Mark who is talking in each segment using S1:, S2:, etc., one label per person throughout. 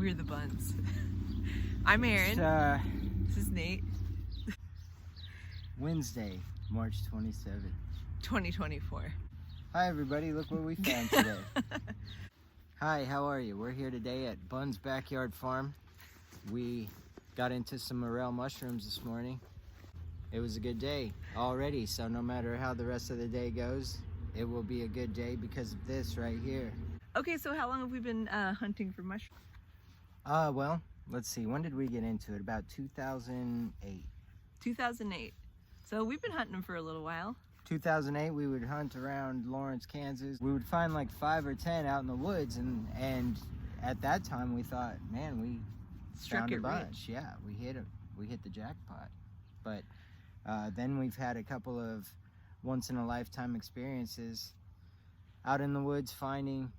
S1: We're the Buns. I'm Erin. This is Nate.
S2: Wednesday, March 27th.
S1: 2024.
S2: Hi everybody, look what we found today. Hi, how are you? We're here today at Bun's Backyard Farm. We got into some morel mushrooms this morning. It was a good day already, so no matter how the rest of the day goes, it will be a good day because of this right here.
S1: Okay, so how long have we been hunting for mushrooms?
S2: Well, let's see, when did we get into it? About 2008.
S1: 2008. So we've been hunting them for a little while.
S2: 2008, we would hunt around Lawrence, Kansas. We would find like 5 or 10 out in the woods, and at that time we thought, man, we
S1: Struck
S2: found a
S1: it
S2: bunch.
S1: rich.
S2: Yeah, we hit the jackpot. But then we've had a couple of once in a lifetime experiences out in the woods finding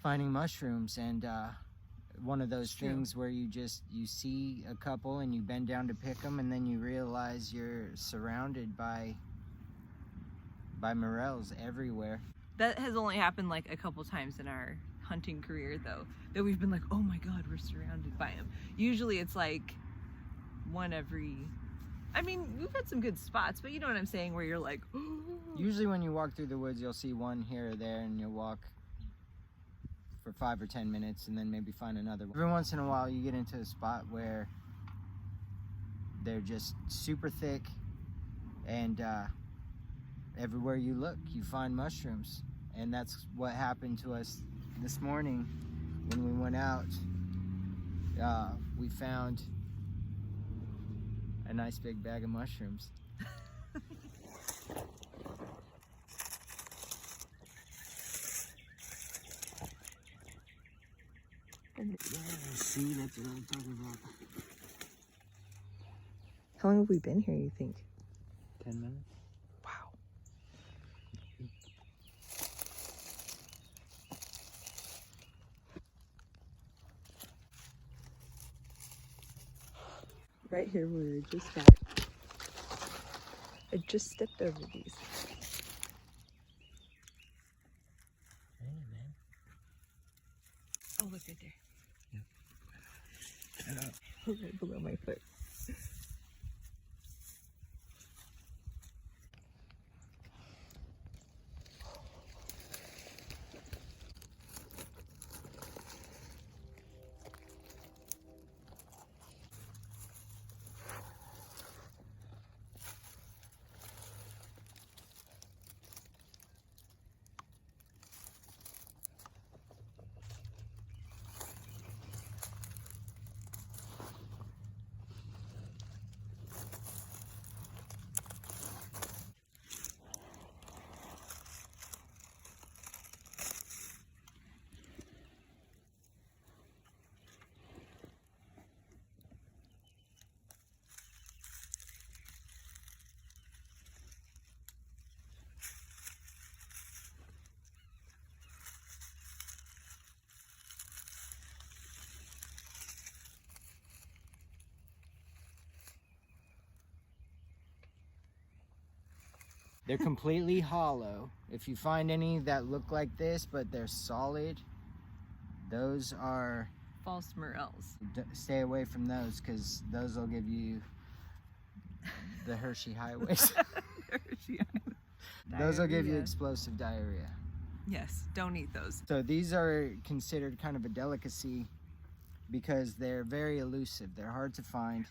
S2: mushrooms, and one of those things where you see a couple and you bend down to pick them, and then you realize you're surrounded by morels everywhere.
S1: That has only happened like a couple times in our hunting career though, that we've been like, oh my god, we're surrounded by them. Usually it's like one every, I mean, we've had some good spots, but you know what I'm saying, where you're like, oh.
S2: Usually when you walk through the woods, you'll see one here or there, and you'll walk for 5 or 10 minutes and then maybe find another one. Every once in a while you get into a spot where they're just super thick, and everywhere you look you find mushrooms. And that's what happened to us this morning when we went out. We found a nice big bag of mushrooms. Yeah, see, that's what I'm talking about.
S1: How long have we been here, you think?
S2: 10 minutes.
S1: Wow. Right here where we just at. I just stepped over these.
S2: Hey, man.
S1: Oh, look right there.
S2: Yep.
S1: Right below my foot.
S2: They're completely hollow. If you find any that look like this but they're solid, those are
S1: False morels.
S2: stay away from those, because those will give you the Hershey highways. Those will give you explosive diarrhea.
S1: Yes, don't eat those.
S2: So these are considered kind of a delicacy because they're very elusive. They're hard to find.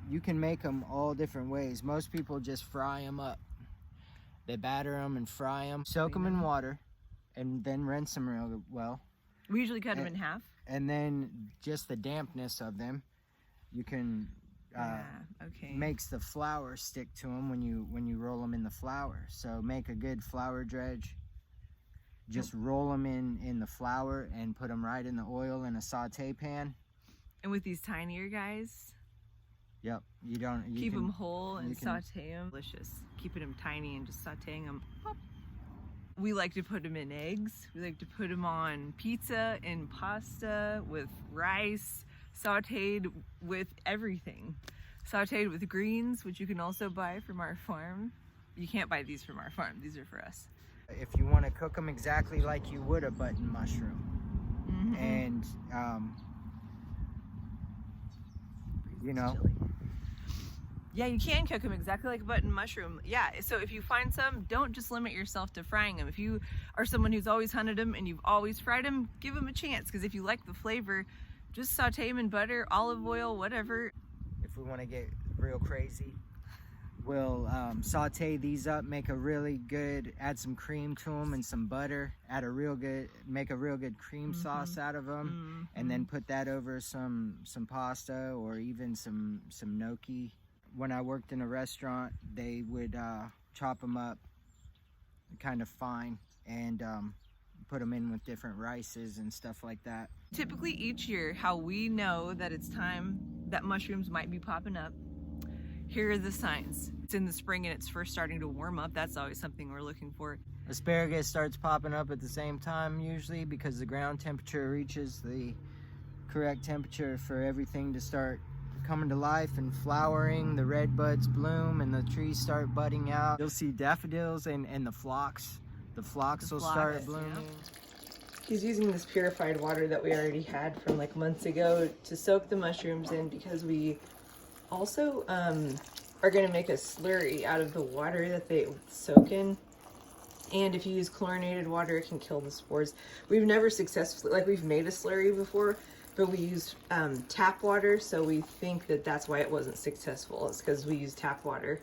S2: You can make them all different ways. Most people just fry them up. They batter them and fry them, soak them in water, and then rinse them real well.
S1: We usually cut them in half.
S2: And then just the dampness of them, you can makes the flour stick to them when you roll them in the flour. So make a good flour dredge. Just roll them in the flour and put them right in the oil in a saute pan.
S1: And with these tinier guys,
S2: yep, you
S1: keep them whole and saute them. Delicious. Keeping them tiny and just sauteing them. Pop. We like to put them in eggs. We like to put them on pizza and pasta with rice, sauteed with everything. Sauteed with greens, which you can also buy from our farm. You can't buy these from our farm. These are for us.
S2: If you want to cook them exactly like you would a button mushroom, and you know.
S1: Yeah, you can cook them exactly like a button mushroom. Yeah, so if you find some, don't just limit yourself to frying them. If you are someone who's always hunted them and you've always fried them, give them a chance, because if you like the flavor, just saute them in butter, olive oil, whatever.
S2: If we want to get real crazy, we'll saute these up, make a really good, add some cream to them and some butter, make a real good cream sauce out of them, and then put that over some pasta or even some gnocchi. When I worked in a restaurant, they would chop them up kind of fine and put them in with different rices and stuff like that.
S1: Typically each year, how we know that it's time that mushrooms might be popping up, here are the signs. It's in the spring and it's first starting to warm up. That's always something we're looking for.
S2: Asparagus starts popping up at the same time usually, because the ground temperature reaches the correct temperature for everything to start coming to life and flowering. The red buds bloom and the trees start budding out. You'll see daffodils and the phlox. The phlox will start blooming.
S1: Yeah. He's using this purified water that we already had from like months ago to soak the mushrooms in, because we also are going to make a slurry out of the water that they soak in. And if you use chlorinated water, it can kill the spores. We've never successfully, like, we've made a slurry before, but we used tap water, so we think that that's why it wasn't successful. It's because we used tap water.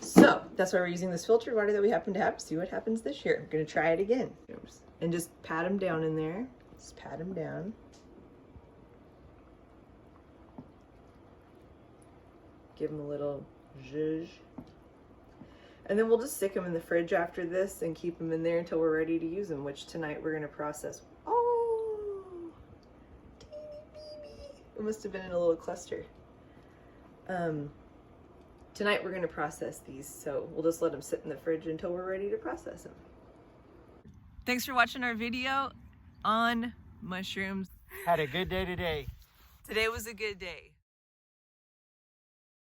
S1: So that's why we're using this filtered water that we happen to have. See what happens this year. I'm gonna try it again. And just pat them down in there. Just pat them down. Give them a little zhuzh. And then we'll just stick them in the fridge after this and keep them in there until we're ready to use them, which tonight we're gonna process. It must have been in a little cluster. Tonight we're going to process these, so we'll just let them sit in the fridge until we're ready to process them. Thanks for watching our video on mushrooms.
S2: Had a good day today.
S1: Today was a good day.